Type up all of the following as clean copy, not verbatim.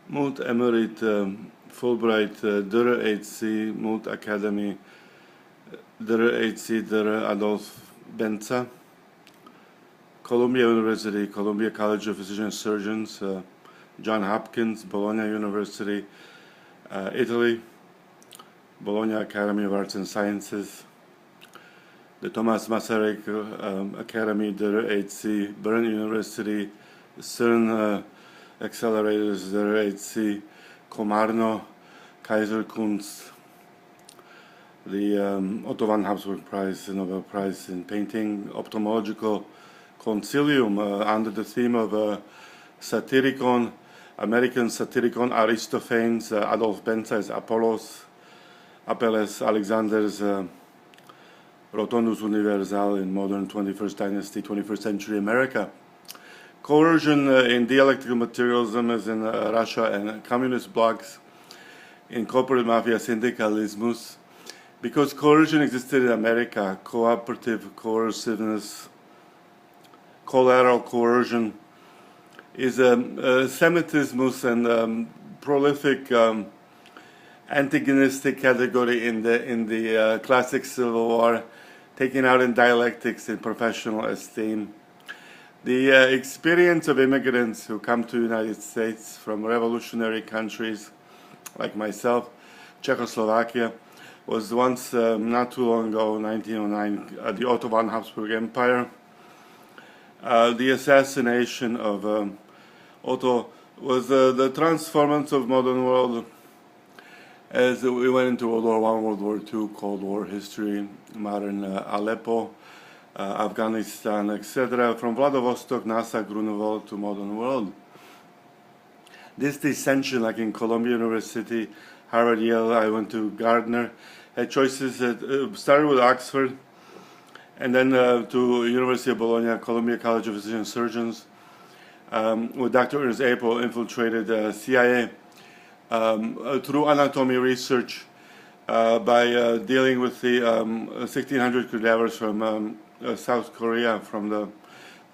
Mult Emerit Fulbright THC Mult Academy THC Adolf BENTZA, Columbia University, Columbia College of Physicians and Surgeons, Johns Hopkins, Bologna University, Italy, Bologna Academy of Arts and Sciences, the Thomas Masaryk Academy THC, Bern University, CERN Accelerators THC, Komarno, Kaiserkunst, the Otto von Habsburg Prize, the Nobel Prize in Painting, Ophthalmological Concilium under the theme of Satyricon, American Satyricon, Aristophanes, Adolf BENCA is Apollos, Apelles Alexander's Rotundus Universal in modern 21st dynasty, 21st century America. Coercion in dialectical materialism is in Russia and communist blocs, in corporate mafia syndicalismus. Because coercion existed in America, cooperative coerciveness, collateral coercion is Semitismus and prolific antagonistic category in the classic Civil War, taken out in dialectics in professional esteem. The experience of immigrants who come to the United States from revolutionary countries like myself, Czechoslovakia, was once not too long ago, 1909, the Otto von Habsburg Empire. The assassination of Otto was the transformance of modern world as we went into World War I, World War II, Cold War history, modern Aleppo, Afghanistan, etc., from Vladivostok, Nasa, Grunewald to modern world. This dissension, like in Columbia University, Harvard, Yale, I went to Gardner, had choices that started with Oxford, and then to University of Bologna, Columbia College of Physicians and Surgeons, with Dr. Ernst Apel infiltrated CIA through anatomy research by dealing with the 1600 cadavers from South Korea, from the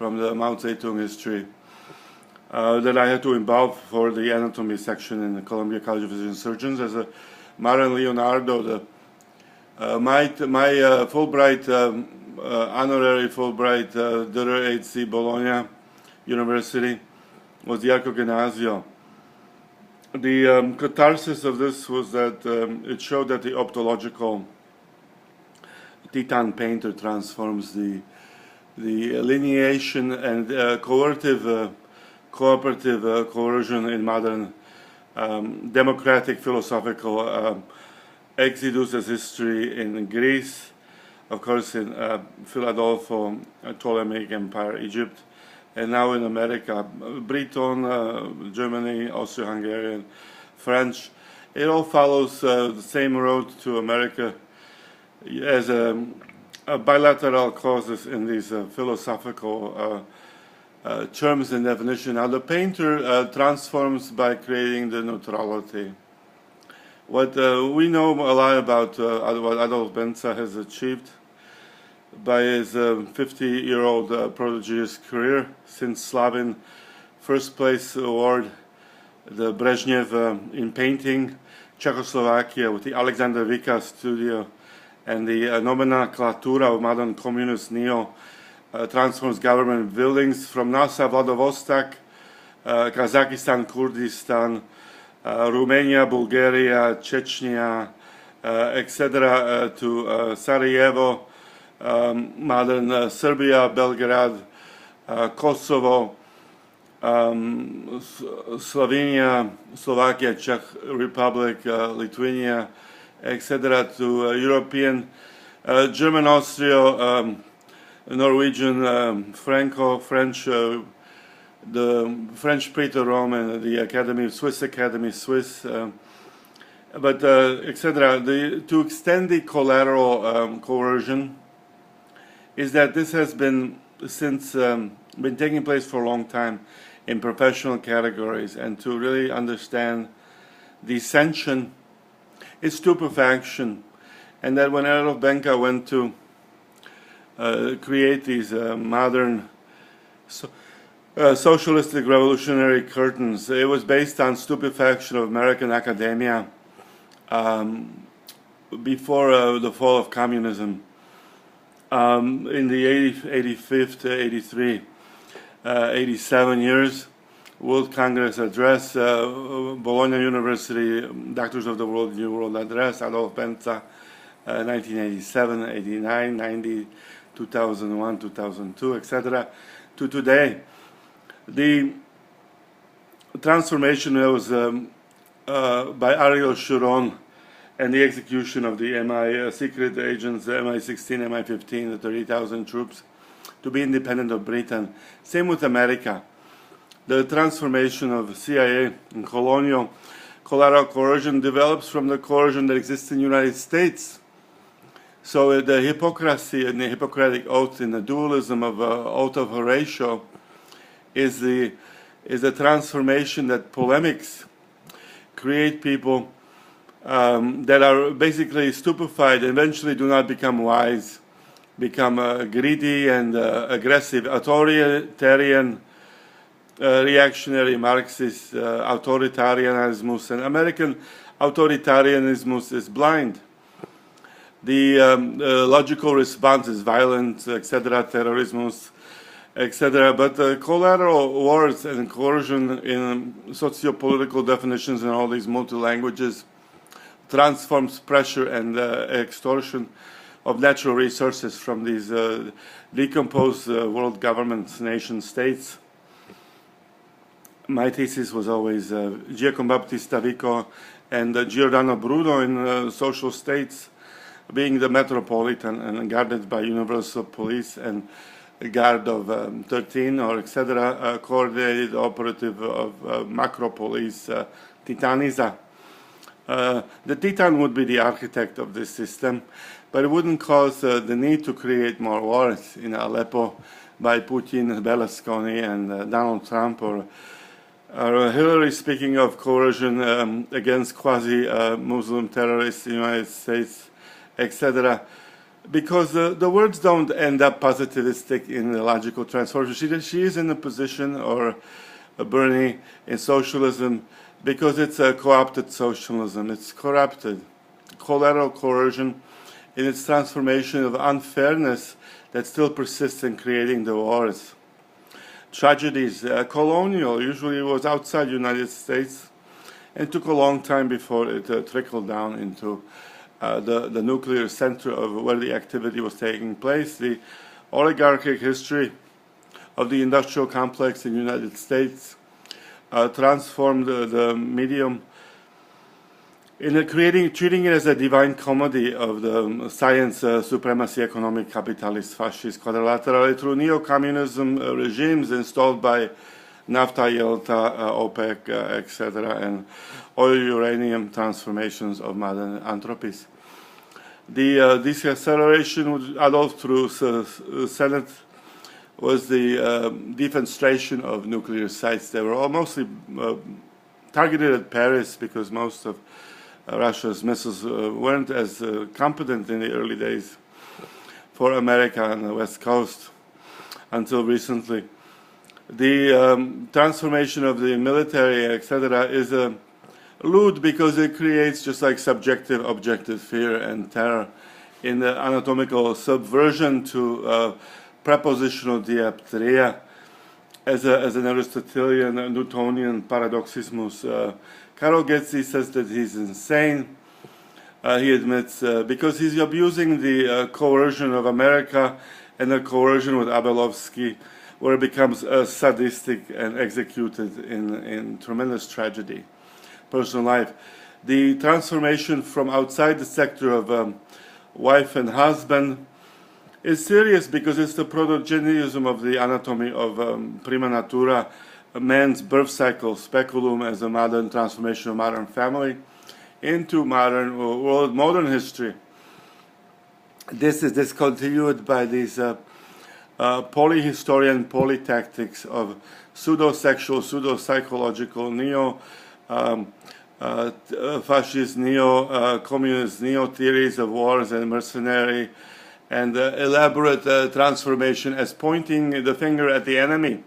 Mao Zedong history, that I had to involve for the anatomy section in the Columbia College of Physicians and Surgeons as a modern Leonardo. My Fulbright, honorary Fulbright THC Bologna University was the Arco Gymnasio. The catharsis of this was that it showed that the ophthalmological Titan painter transforms the lineation and cooperative coercion in modern democratic philosophical exodus as history in Greece, of course in Philadelphia, Ptolemaic Empire, Egypt, and now in America, Britain, Germany, Austro-Hungarian, French. It all follows the same road to America as a bilateral causes in these philosophical terms and definition. Now the painter transforms by creating the neutrality. What we know a lot about what Adolf BENCA has achieved by his 50-year-old prodigious career since Slavin first place award, the Brezhnev in painting, Czechoslovakia with the Alexander Vika studio, and the nomenclatura of modern communist neo transforms government buildings from Nasa, Vladivostok, Kazakhstan, Kurdistan, Romania, Bulgaria, Chechnya, etc., to Sarajevo, modern Serbia, Belgrade, Kosovo, Slovenia, Slovakia, Czech Republic, Lithuania, etc., to European, German, Austria, Norwegian, Franco, French, the French Praetor Rome and the Academy, Swiss Academy, Swiss, but etc. To extend the collateral coercion is that this has been been taking place for a long time in professional categories, and to really understand the ascension is stupefaction, and that when Adolf BENCA went to create these modern socialistic revolutionary curtains. It was based on stupefaction of American academia before the fall of communism. In the 85th, 83, 87 years, World Congress Address, Bologna University, Doctors of the World, New World Address, BENTZA, 1987, 89, 90, 2001, 2002, etc., to today. The transformation was by Ariel Sharon and the execution of the MI secret agents, the MI-16, MI-15, the 30,000 troops, to be independent of Britain. Same with America. The transformation of CIA and colonial collateral coercion develops from the coercion that exists in the United States. So the hypocrisy and the Hippocratic oath in the dualism of oath of Horatio is the transformation that polemics create people that are basically stupefied and eventually do not become wise, become greedy and aggressive, authoritarian, reactionary Marxist authoritarianism, and American authoritarianism is blind. The logical response is violence, etc., terrorism, etc. But collateral wars and coercion in socio-political definitions and all these multi-languages transforms pressure and extortion of natural resources from these decomposed world governments, nation states. My thesis was always Giacomo Battista Vico and Giordano Bruno in social states, being the metropolitan and guarded by universal police and a guard of 13 or etc., coordinated operative of macro police, TITANIZA. The Titan would be the architect of this system, but it wouldn't cause the need to create more wars in Aleppo by Putin, Berlusconi, and Donald Trump, or Hillary speaking of coercion against quasi-Muslim terrorists in the United States, etc. Because the words don't end up positivistic in the logical transformation. She is in a position, or Bernie, in socialism, because it's a co-opted socialism. It's corrupted. Collateral coercion in its transformation of unfairness that still persists in creating the wars. Tragedies, colonial, usually was outside the United States, and took a long time before it trickled down into the nuclear center of where the activity was taking place. The oligarchic history of the industrial complex in the United States transformed the medium in treating it as a divine comedy of the science, supremacy, economic, capitalist, fascist, quadrilaterally through neo-communism regimes installed by NAFTA, YELTA, OPEC, etc., and oil uranium transformations of modern anthropies. The deceleration with Adolf through Senate was the defenestration of nuclear sites. They were all mostly targeted at Paris because most of Russia's missiles weren't as competent in the early days for America on the West Coast until recently. The transformation of the military, etc., is a lewd because it creates just like subjective, objective fear and terror in the anatomical subversion to prepositional dioptria as an Aristotelian, Newtonian paradoxismus. Karol Getzi says that he's insane. He admits because he's abusing the coercion of America and the coercion with Abelovsky, where it becomes sadistic and executed in tremendous tragedy, personal life. The transformation from outside the sector of wife and husband is serious because it's the protogenism of the anatomy of prima natura, a man's birth cycle, speculum as a modern transformation of modern family into modern world, modern history. This is discontinued by these polyhistorian polytactics of pseudo-sexual, pseudo-psychological, neo-fascist, neo-communist, neo-theories of wars and mercenary, and elaborate transformation as pointing the finger at the enemy.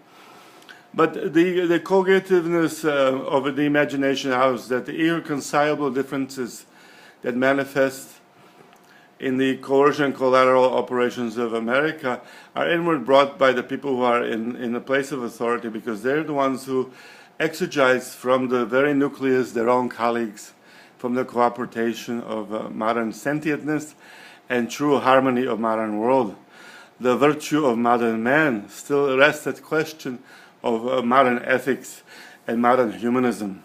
But the cogativeness of the imagination house, that the irreconcilable differences that manifest in the coercion collateral operations of America are inward brought by the people who are in a place of authority, because they're the ones who exercise from the very nucleus their own colleagues, from the cooperation of modern sentientness and true harmony of modern world. The virtue of modern man still rests at question of modern ethics and modern humanism.